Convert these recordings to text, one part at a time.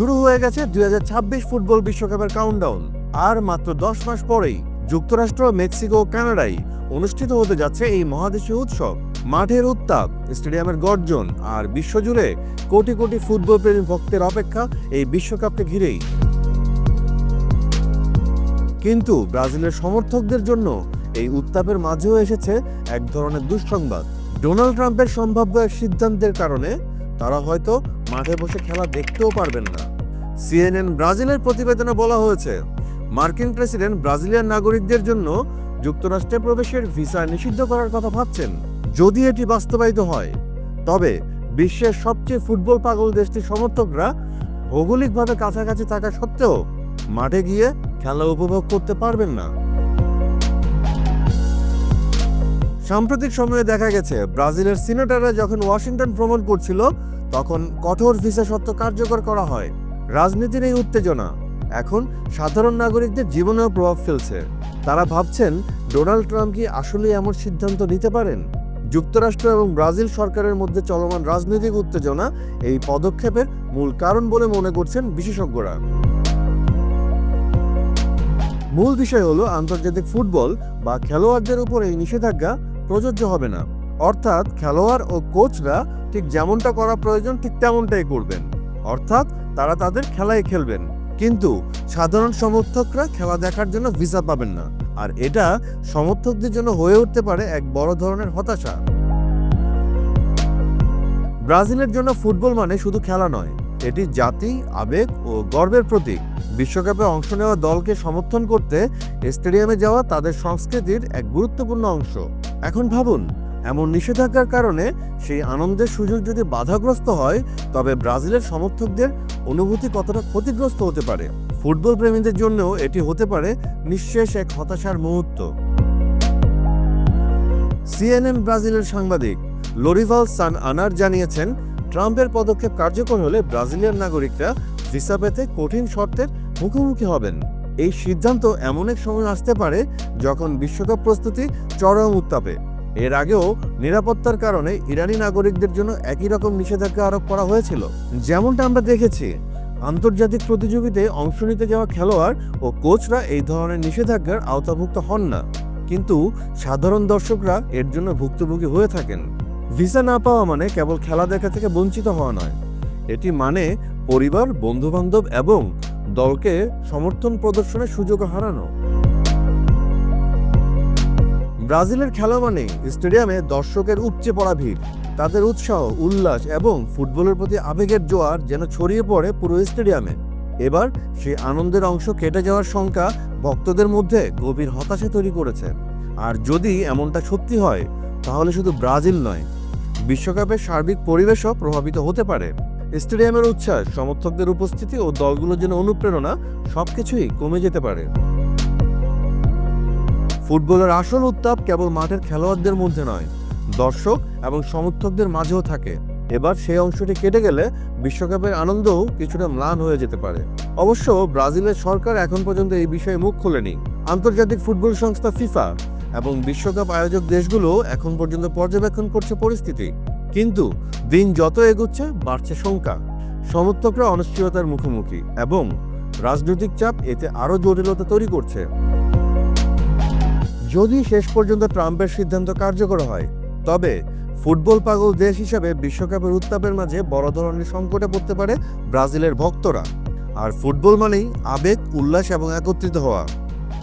শুরু হয়ে গেছে 2026 ফুটবল বিশ্বকাপের কাউন্টডাউন। আর মাত্র 10 মাস পরেই যুক্তরাষ্ট্র, মেক্সিকো ও কানাডায় অনুষ্ঠিত হতে যাচ্ছে এই মহাদেশীয় উৎসব। মাঠের উত্তাপ, স্টেডিয়ামের গর্জন আর বিশ্বজুড়ে কোটি কোটি ফুটবল প্রেমী ভক্তের অপেক্ষা এই বিশ্বকাপকে ঘিরেই। কিন্তু ব্রাজিলের সমর্থকদের জন্য এই উত্তাপের মাঝেও এসেছে এক ধরনের দুঃসংবাদ। ডোনাল্ড ট্রাম্পের সম্ভাব্য এক সিদ্ধান্তের কারণে তারা হয়তো মাঠে বসে খেলা দেখতেও পারবেন না। সিএনএন ব্রাজিলের প্রতিবেদনে বলা হয়েছে, মার্কিন প্রেসিডেন্ট ব্রাজিলিয়ান নাগরিকদের জন্য যুক্তরাষ্ট্রে প্রবেশের ভিসা নিষিদ্ধ করার কথা ভাবছেন। যদি এটি বাস্তবায়িত হয়, তবে বিশ্বের সবচেয়ে ফুটবল পাগল দেশটির সমর্থকরা ভৌগোলিকভাবে কাছাকাছি থাকা সত্ত্বেও মাঠে গিয়ে খেলা উপভোগ করতে পারবেন না। সাম্প্রতিক সময়ে দেখা গেছে, ব্রাজিলের সিনেটররা যখন ওয়াশিংটন ভ্রমণ করছিল, তখন কঠোর ভিসা শর্ত কার্যকর করা হয়। রাজনীতির এই উত্তেজনা এখন সাধারণ নাগরিকদের জীবনেও প্রভাব ফেলছে। তারা ভাবছেন, ডোনাল্ড ট্রাম্প কি আসলে এমন সিদ্ধান্ত নিতে পারেন? যুক্তরাষ্ট্র এবং ব্রাজিল সরকারের মধ্যে চলমান রাজনৈতিক উত্তেজনা এই পদক্ষেপের মূল কারণ বলে মনে করছেন বিশেষজ্ঞরা। মূল বিষয় হলো, আন্তর্জাতিক ফুটবল বা খেলোয়াড়দের উপর এই নিষেধাজ্ঞা প্রযোজ্য হবে না। অর্থাৎ খেলোয়াড় ও কোচরা ঠিক যেমনটা করা প্রয়োজন ঠিক তেমনটাই করবেন, অর্থাৎ তারা তাদের খেলায় খেলবেন। কিন্তু সাধারণ সমর্থকরা খেলা দেখার জন্য ভিসা পাবেন না, আর এটা সমর্থকদের জন্য হয়ে উঠতে পারে এক বড় ধরনের হতাশা। ব্রাজিলের জন্য ফুটবল মানে শুধু খেলা নয়, এটি জাতি, আবেগ ও গর্বের প্রতীক। বিশ্বকাপে অংশ নেওয়া দলকে সমর্থন করতে স্টেডিয়ামে যাওয়া তাদের সংস্কৃতির এক গুরুত্বপূর্ণ অংশ। এখন ভাবুন, এমন নিষেধাজ্ঞার কারণে সেই আনন্দের সুযোগ যদি বাধাগ্রস্ত হয়, তবে ব্রাজিলের সমর্থকদের অনুভূতি কতটা ক্ষতিগ্রস্ত হতে পারে। ফুটবল প্রেমীদের জন্যও এটি হতে পারে নিঃশেষ এক হতাশার মুহূর্ত। সিএনএন ব্রাজিলের সাংবাদিক লোরিভাল সান আনার জানিয়েছেন, ট্রাম্পের পদক্ষেপ কার্যকর হলে ব্রাজিলিয়ান নাগরিকরা ভিসা পেতে কঠিন শর্তের মুখোমুখি হবেন। এই সিদ্ধান্ত এমন এক সময় আসতে পারে যখন বিশ্বকাপ প্রস্তুতি চরম উত্তাপে। এর আগেও নিরাপত্তার কারণে ইরানি নাগরিকদের জন্য একই রকম নিষেধাজ্ঞা আরোপ করা হয়েছিল। যেমনটা আমরা দেখেছি, আন্তর্জাতিক প্রতিযোগিতায় অংশ নিতে যাওয়া খেলোয়াড় ও কোচরা এই ধরনের নিষেধাজ্ঞার আওতাভুক্ত হন না, কিন্তু সাধারণ দর্শকরা এর জন্য ভুক্তভোগী হয়ে থাকেন। ভিসা না পাওয়া মানে কেবল খেলা দেখা থেকে বঞ্চিত হওয়া নয়, এটি মানে পরিবার, বন্ধুবান্ধব এবং দলকে সমর্থন প্রদর্শনের সুযোগ হারানো। ব্রাজিলের খেলা মানে স্টেডিয়ামে দর্শকের উপচে পড়া ভিড়, তাদের উৎসাহ, উল্লাস এবং ফুটবলের প্রতি আবেগের জোয়ার যেন ছড়িয়ে পড়ে পুরো স্টেডিয়ামে। এবার সেই আনন্দের অংশ কেটে যাওয়ার শঙ্কা ভক্তদের মধ্যে গভীর হতাশা তৈরি করেছে। আর যদি এমনটা সত্যি হয়, তাহলে শুধু ব্রাজিল নয়, বিশ্বকাপের সার্বিক পরিবেশও প্রভাবিত হতে পারে। স্টেডিয়ামের উচ্ছ্বাস, সমর্থকদের উপস্থিতি ও দলগুলোর জন্য অনুপ্রেরণা সবকিছুই কমে যেতে পারে। ফুটবলের আসল উত্তাপ কেবল মাঠের খেলোয়াড়দের মধ্যে নয়, দর্শক এবং সমর্থকদের মাঝেও থাকে। এবার সেই অংশটি কেটে গেলে বিশ্বকাপের আনন্দও কিছুটা ম্লান হয়ে যেতে পারে। অবশ্য ব্রাজিলের সরকার এখন পর্যন্ত এই বিষয়ে মুখ খোলেনি। আন্তর্জাতিক ফুটবল সংস্থা ফিফা এবং বিশ্বকাপ আয়োজক দেশগুলো এখন পর্যন্ত পর্যবেক্ষণ করছে পরিস্থিতি। কিন্তু দিন যত এগোচ্ছে, বাড়ছে শঙ্কা। সমর্থকরা অনিশ্চয়তার মুখোমুখি এবং রাজনৈতিক চাপ এতে আরও জটিলতা তৈরি করছে। যদি শেষ পর্যন্ত ট্রাম্পের সিদ্ধান্ত কার্যকর হয়, তবে ফুটবল পাগল দেশ হিসেবে বিশ্বকাপের উত্তাপের মাঝে বড় ধরনের সংকটে পড়তে পারে ব্রাজিলের ভক্তরা। আর ফুটবল মানেই আবেগ, উল্লাস এবং একত্রিত হওয়া।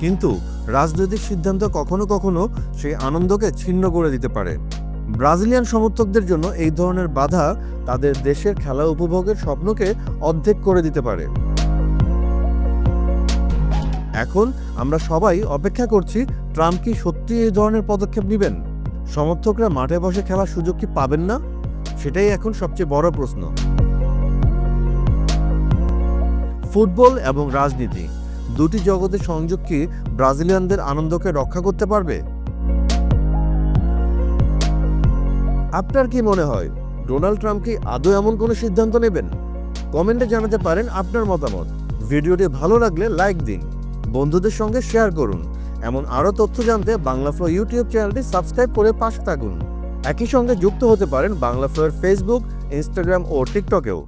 কিন্তু রাজনৈতিক সিদ্ধান্ত কখনো কখনো সেই আনন্দকে ছিন্ন করে দিতে পারে। ব্রাজিলিয়ান সমর্থকদের জন্য এই ধরনের বাধা তাদের দেশের খেলা উপভোগের স্বপ্নকে অর্ধেক করে দিতে পারে। এখন আমরা সবাই অপেক্ষা করছি, ট্রাম্প কি সত্যি এই ধরনের পদক্ষেপ নেবেন? সমর্থকরা মাঠে বসে খেলার সুযোগ কি পাবেন না? সেটাই এখন সবচেয়ে বড় প্রশ্ন। ফুটবল এবং রাজনীতি, দুটি জগতের সংযোগ কি ব্রাজিলিয়ানদের আনন্দকে রক্ষা করতে পারবে? আপনার কি মনে হয়, ডোনাল্ড ট্রাম্প কি আদৌ এমন কোনো সিদ্ধান্ত নেবেন? কমেন্টে জানাতে পারেন আপনার মতামত। ভিডিওটি ভালো লাগলে লাইক দিন, বন্ধুদের সঙ্গে শেয়ার করুন। এমন আরও তথ্য জানতে বাংলা ফ্লো ইউটিউব চ্যানেলটি সাবস্ক্রাইব করে পাশে থাকুন। একই সঙ্গে যুক্ত হতে পারেন বাংলা ফ্লোর ফেসবুক, ইনস্টাগ্রাম ও টিকটকেও।